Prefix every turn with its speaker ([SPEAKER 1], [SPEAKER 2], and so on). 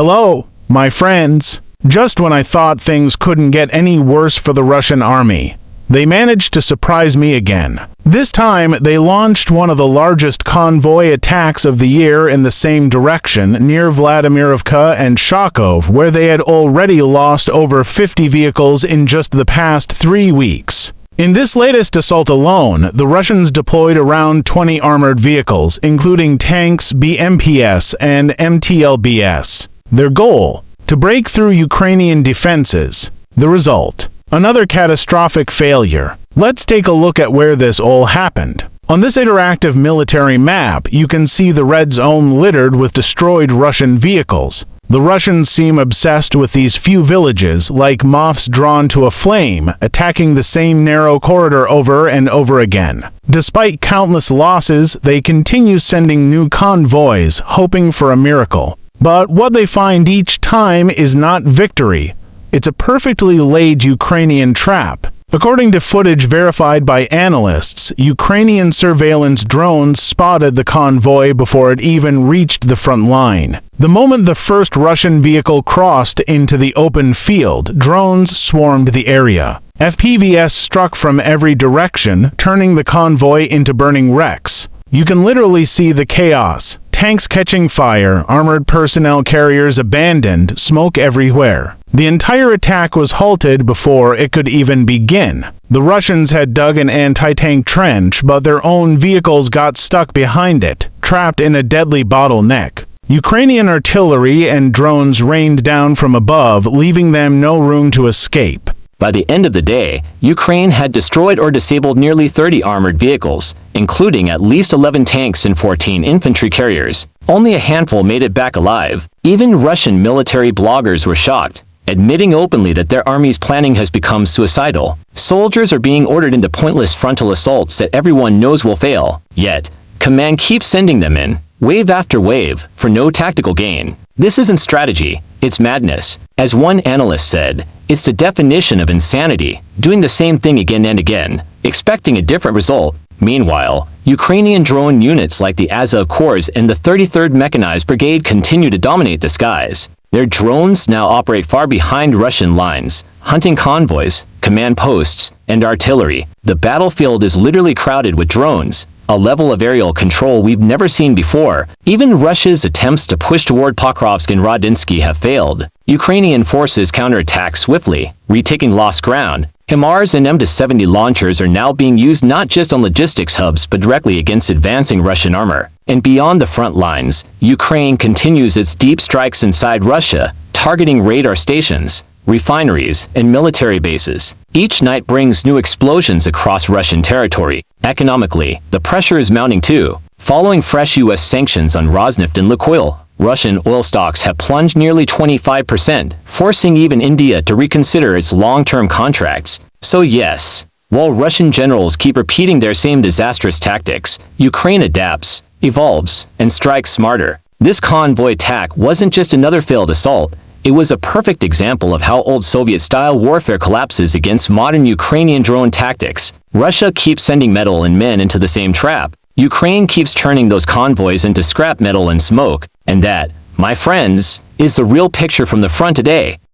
[SPEAKER 1] Hello, my friends. Just when I thought things couldn't get any worse for the Russian army, they managed to surprise me again. This time, they launched one of the largest convoy attacks of the year in the same direction, near Vladimirovka and Shakhove, where they had already lost over 50 vehicles in just the past 3 weeks. In this latest assault alone, the Russians deployed around 20 armored vehicles, including tanks, BMPs, and MTLBs. Their goal? To break through Ukrainian defenses. The result? Another catastrophic failure. Let's take a look at where this all happened. On this interactive military map, you can see the red zone littered with destroyed Russian vehicles. The Russians seem obsessed with these few villages, like moths drawn to a flame, attacking the same narrow corridor over and over again. Despite countless losses, they continue sending new convoys, hoping for a miracle. But what they find each time is not victory. It's a perfectly laid Ukrainian trap. According to footage verified by analysts, Ukrainian surveillance drones spotted the convoy before it even reached the front line. The moment the first Russian vehicle crossed into the open field, drones swarmed the area. FPVs struck from every direction, turning the convoy into burning wrecks. You can literally see the chaos. Tanks catching fire, armored personnel carriers abandoned, smoke everywhere. The entire attack was halted before it could even begin. The Russians had dug an anti-tank trench, but their own vehicles got stuck behind it, trapped in a deadly bottleneck. Ukrainian artillery and drones rained down from above, leaving them no room to escape.
[SPEAKER 2] By the end of the day, Ukraine had destroyed or disabled nearly 30 armored vehicles, including at least 11 tanks and 14 infantry carriers. Only a handful made it back alive. Even Russian military bloggers were shocked, admitting openly that their army's planning has become suicidal. Soldiers are being ordered into pointless frontal assaults that everyone knows will fail. Yet, command keeps sending them in, wave after wave, for no tactical gain. This isn't strategy, it's madness. As one analyst said, it's the definition of insanity, doing the same thing again and again, expecting a different result. Meanwhile, Ukrainian drone units like the Azov Corps and the 33rd Mechanized Brigade continue to dominate the skies. Their drones now operate far behind Russian lines, hunting convoys, command posts, and artillery. The battlefield is literally crowded with drones, a level of aerial control we've never seen before. Even Russia's attempts to push toward Pokrovsk and Rodinsky have failed. Ukrainian forces counterattack swiftly, retaking lost ground. HIMARS and M270 launchers are now being used not just on logistics hubs but directly against advancing Russian armor. And beyond the front lines, Ukraine continues its deep strikes inside Russia, targeting radar stations, refineries, and military bases. Each night brings new explosions across Russian territory. Economically, the pressure is mounting too. Following fresh U.S. sanctions on Rosneft and Lukoil, Russian oil stocks have plunged nearly 25%, forcing even India to reconsider its long-term contracts. So yes, while Russian generals keep repeating their same disastrous tactics, Ukraine adapts, evolves, and strikes smarter. This convoy attack wasn't just another failed assault. It was a perfect example of how old Soviet-style warfare collapses against modern Ukrainian drone tactics. Russia keeps sending metal and men into the same trap. Ukraine keeps turning those convoys into scrap metal and smoke. And that, my friends, is the real picture from the front today.